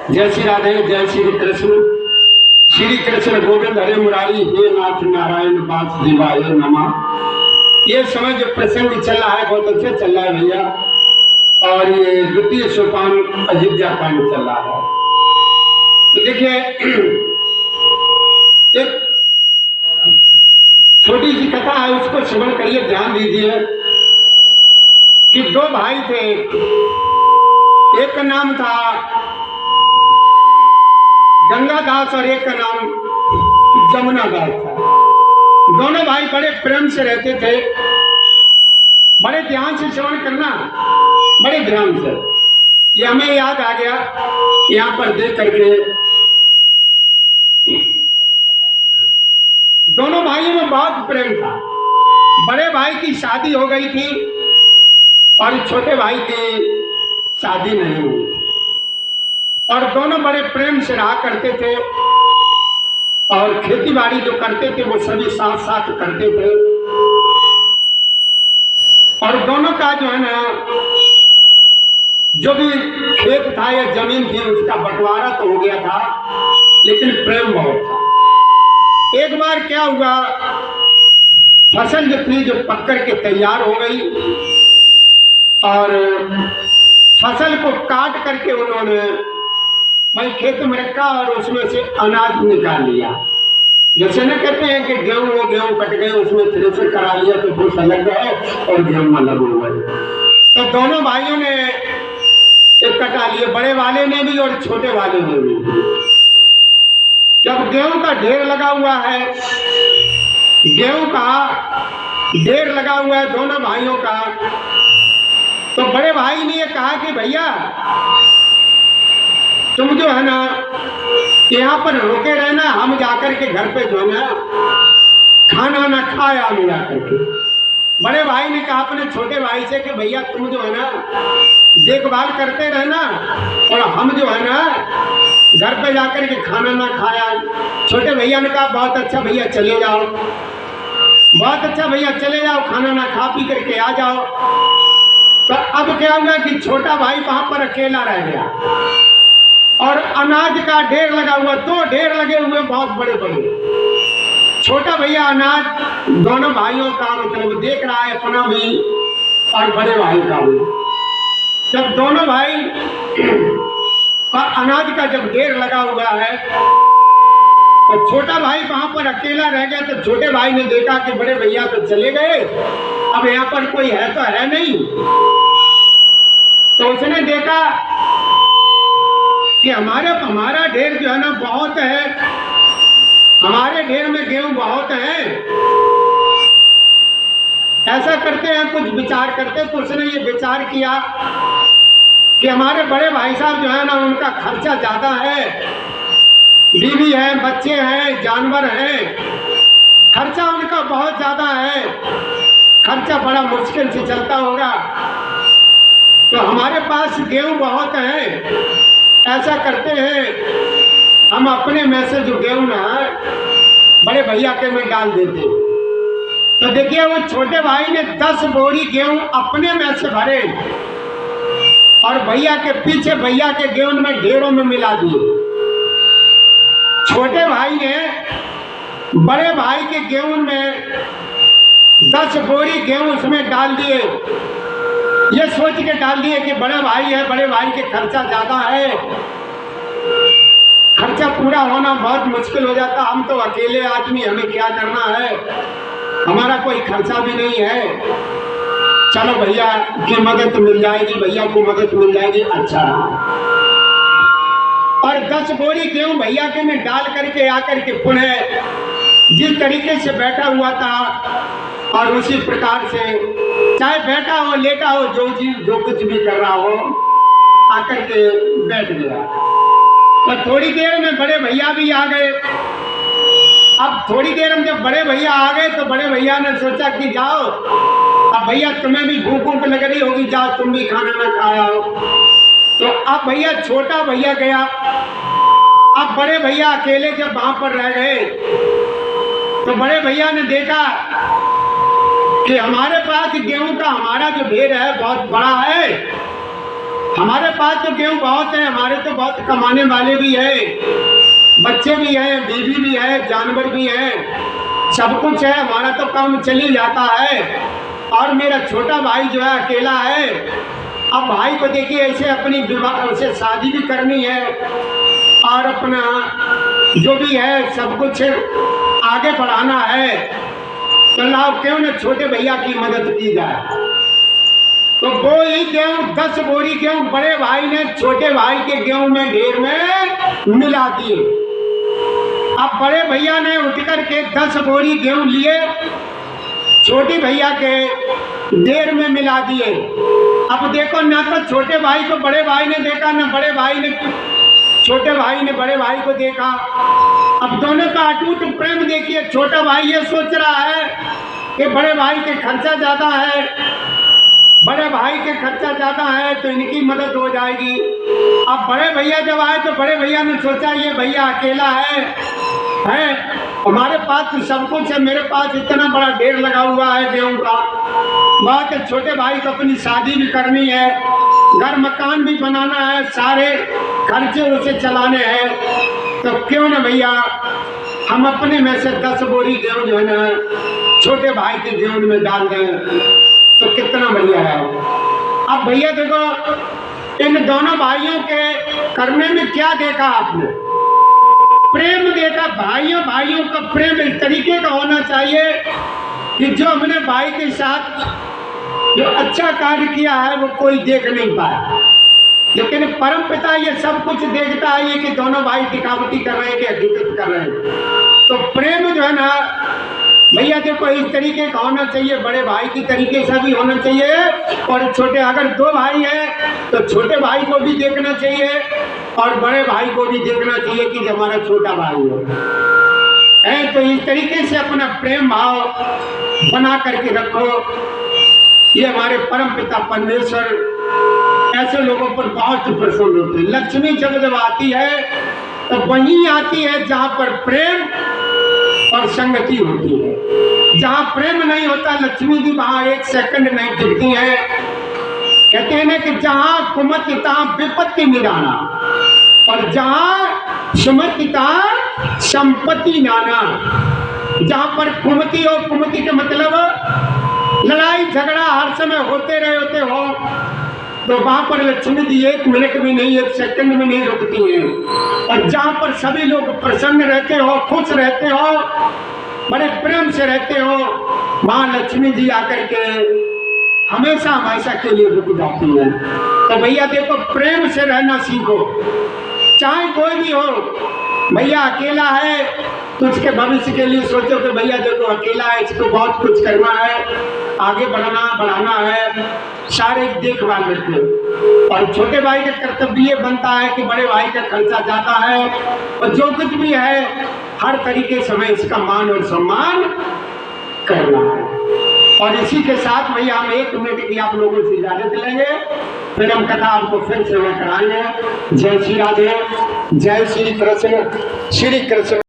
जय श्री राधे, जय श्री कृष्ण। श्री कृष्ण गोविंद हरे मुरारी, हे नाथ नारायण वासुदेवाय नमः। ये समय जो प्रसंग चल रहा है बहुत अच्छा चल रहा है भैया। और ये द्वितीय सोपान अयोध्या कांड चल रहा है। तो देखिए एक छोटी सी कथा है, उसको श्रवण करिए, ध्यान दीजिए कि दो भाई थे। एक का नाम था गंगादास और एक का नाम जमुनादास था। दोनों भाई बड़े प्रेम से रहते थे। बड़े ध्यान से श्रवण करना, बड़े ध्यान से। ये हमें याद आ गया यहां पर देख करके। दोनों भाइयों में बहुत प्रेम था। बड़े भाई की शादी हो गई थी और छोटे भाई की शादी नहीं हुई थी। और दोनों बड़े प्रेम से रहा करते थे और खेती बाड़ी जो करते थे वो सभी साथ साथ करते थे। और दोनों का जो है ना, जो भी खेत था या जमीन थी उसका बंटवारा तो हो गया था, लेकिन प्रेम बहुत था। एक बार क्या हुआ, फसल जो थी जो पककर के तैयार हो गई और फसल को काट करके उन्होंने मैं खेत में रखा और उसमें से अनाज निकाल लिया। जैसे न कहते हैं कि गेहूं कट गए, उसमें थ्रेसर करा लिया तो भूसा लग गए और गेहूं अलग हो गए। तो दोनों भाइयों ने एक कटा लिए, बड़े वाले ने भी और छोटे वाले ने भी। जब गेहूं का ढेर लगा हुआ है, गेहूं का ढेर लगा हुआ है दोनों भाइयों का, तो बड़े भाई ने ये कहा कि भैया तुम जो है ना यहाँ पर रुके रहना, हम जाकर के घर पे जो है ना खाना ना खाया मिला करके। बड़े भाई ने कहा अपने छोटे भाई से कि भैया तुम जो है ना देखभाल करते रहना और हम जो है ना घर पे जाकर के खाना ना खाया। छोटे भैया ने कहा बहुत अच्छा भैया चले जाओ, बहुत अच्छा भैया चले जाओ, खाना ना खा पी करके आ जाओ। तो अब क्या हुआ कि छोटा भाई वहां पर अकेला रह गया और अनाज का ढेर लगा हुआ, दो ढेर लगे हुए बहुत बड़े बड़े। छोटा भैया अनाज दोनों भाइयों का मतलब देख रहा है, अपना भी और बड़े भाई का भी। जब दोनों भाई का अनाज का जब ढेर लगा हुआ है तो छोटा भाई वहां पर अकेला रह गया। तो छोटे भाई ने देखा कि बड़े भैया तो चले गए, अब यहाँ पर कोई है तो है नहीं। तो उसने देखा कि हमारा ढेर जो है ना बहुत है, हमारे ढेर में गेहूं बहुत है, ऐसा करते हैं कुछ विचार करते। तो उसने ये विचार किया कि हमारे बड़े भाई साहब जो है ना उनका खर्चा ज्यादा है, बीवी है, बच्चे हैं, जानवर हैं, खर्चा उनका बहुत ज्यादा है, खर्चा बड़ा मुश्किल से चलता होगा। तो हमारे पास गेहूं बहुत है, ऐसा करते हैं हम अपने में से जो गेहूं ना बड़े भैया के में डाल देते। तो देखिए वो छोटे भाई ने 10 बोरी गेहूं अपने में से भरे और भैया के पीछे भैया के गेहूं में ढेरों में मिला दिए। छोटे भाई ने बड़े भाई के गेहूं में 10 बोरी गेहूं उसमें डाल दिए, ये सोच के डाल दिए कि बड़ा भाई है, बड़े भाई के खर्चा ज्यादा है, खर्चा पूरा होना बहुत मुश्किल हो जाता, हम तो अकेले आदमी, हमें क्या करना है, हमारा कोई खर्चा भी नहीं है, चलो भैया की मदद मिल जाएगी, भैया को मदद मिल जाएगी, अच्छा। और 10 बोरी गेहूं भैया के में डाल करके आकर के पुनः जिस तरीके से बैठा हुआ था और उसी प्रकार से चाहे बैठा हो लेटा हो, जो कुछ भी कर रहा हो आकर के बैठ गया। तो थोड़ी देर में बड़े भैया भी आ गए। अब थोड़ी देर में जब बड़े भैया आ गए तो बड़े भैया ने सोचा कि जाओ, अब भैया तुम्हें भी भूख लग रही होगी, जाओ तुम भी खाना ना खाया हो। तो अब भैया छोटा भैया गया। अब बड़े भैया अकेले जब वहां पर रह गए तो बड़े भैया ने देखा कि हमारे पास गेहूं का हमारा जो ढेर है बहुत बड़ा है, हमारे पास तो गेहूं बहुत है, हमारे तो बहुत कमाने वाले भी है, बच्चे भी हैं, बीवी भी है, जानवर भी है, सब कुछ है, हमारा तो काम चल ही जाता है। और मेरा छोटा भाई जो है अकेला है। अब भाई को देखिए ऐसे अपनी विवाह उसे शादी भी करनी है और अपना जो भी है सब कुछ आगे बढ़ाना है, तो लाओ क्यों न छोटे भैया की मदद की जाए। तो वो ही गेहूं 10 बोरी गेहूं बड़े भाई ने छोटे भाई के गेहूं में ढेर में मिला दिए। अब बड़े भैया ने उठ करके 10 बोरी गेहूं लिए, छोटे भैया के ढेर में मिला दिए। अब देखो, ना तो छोटे भाई को बड़े भाई ने देखा, ना बड़े भाई ने छोटे भाई ने बड़े भाई को देखा। अब दोनों का अटूट प्रेम देखिए। छोटा भाई ये सोच रहा है कि बड़े भाई के खर्चा ज्यादा है, बड़े भाई के खर्चा ज्यादा है तो इनकी मदद हो जाएगी। अब बड़े भैया जब आए तो बड़े भैया ने सोचा ये भैया अकेला है, हमारे पास तो सब कुछ है, मेरे पास इतना बड़ा ढेर लगा हुआ है गेहूं का, बात है छोटे भाई को अपनी शादी भी करनी है, घर मकान भी बनाना है, सारे खर्चे उसे चलाने हैं, तो क्यों ना भैया हम अपने में से 10 बोरी गेहूं जो है ना छोटे भाई के गेहूं में डाल दें, तो कितना बढ़िया है। अब भैया देखो, इन दोनों भाइयों के करने में क्या देखा आपने? प्रेम देखा। भाइयों भाइयों का प्रेम इस तरीके का होना चाहिए कि जो हमने भाई के साथ जो अच्छा कार्य किया है वो कोई देख नहीं पाया, लेकिन परम पिता ये सब कुछ देखता है, ये कि दोनों भाई दिखावटी कर रहे हैं कि हकीकत कर रहे हैं। तो प्रेम जो है ना भैया देखो इस तरीके का होना चाहिए, बड़े भाई की तरीके से भी होना चाहिए, और छोटे अगर 2 भाई हैं तो छोटे भाई को भी देखना चाहिए और बड़े भाई को भी देखना चाहिए कि हमारा छोटा भाई है। तो इस तरीके से अपना प्रेम भाव बना करके रखो। ये हमारे परम पिता परमेश्वर ऐसे लोगों पर बहुत प्रसन्न होते हैं। लक्ष्मी जब आती है तो वहीं आती है जहाँ पर प्रेम और संगति होती है। जहाँ प्रेम नहीं होता लक्ष्मी जी वहाँ 1 सेकंड नहीं टिकती है। कहते हैं ना कि जहाँ कुमति तहाँ विपत्ति निराना, और जहाँ सुमति तहाँ संपत्ति नाना। जहाँ पर कुमति और कुमति के मतलब लड़ाई झगड़ा हर समय होते हो, तो वहां पर लक्ष्मी जी 1 मिनट भी नहीं, 1 सेकंड भी नहीं रुकती है। और जहाँ पर सभी लोग प्रसन्न रहते हो, खुश रहते हो, बड़े प्रेम से रहते हो, वहां लक्ष्मी जी आकर के हमेशा हमेशा के लिए रुक जाती है। तो भैया देखो प्रेम से रहना सीखो, चाहे कोई भी हो। भैया अकेला है तो उसके भविष्य के लिए सोचो कि भैया देखो अकेला है, इसको बहुत कुछ करना है, आगे बढ़ाना है, सारे देखभाल रखो। और छोटे भाई का कर्तव्य बनता है कि बड़े भाई का खर्चा जाता है, और जो कुछ भी है हर तरीके से हमें इसका मान और सम्मान करना है। और इसी के साथ भैया हम 1 मिनट की आप लोगों से इजाजत लेंगे, फिर हम कथा आपको फिर से कराएंगे। जय श्री राधे, जय श्री कृष्ण, श्री कृष्ण।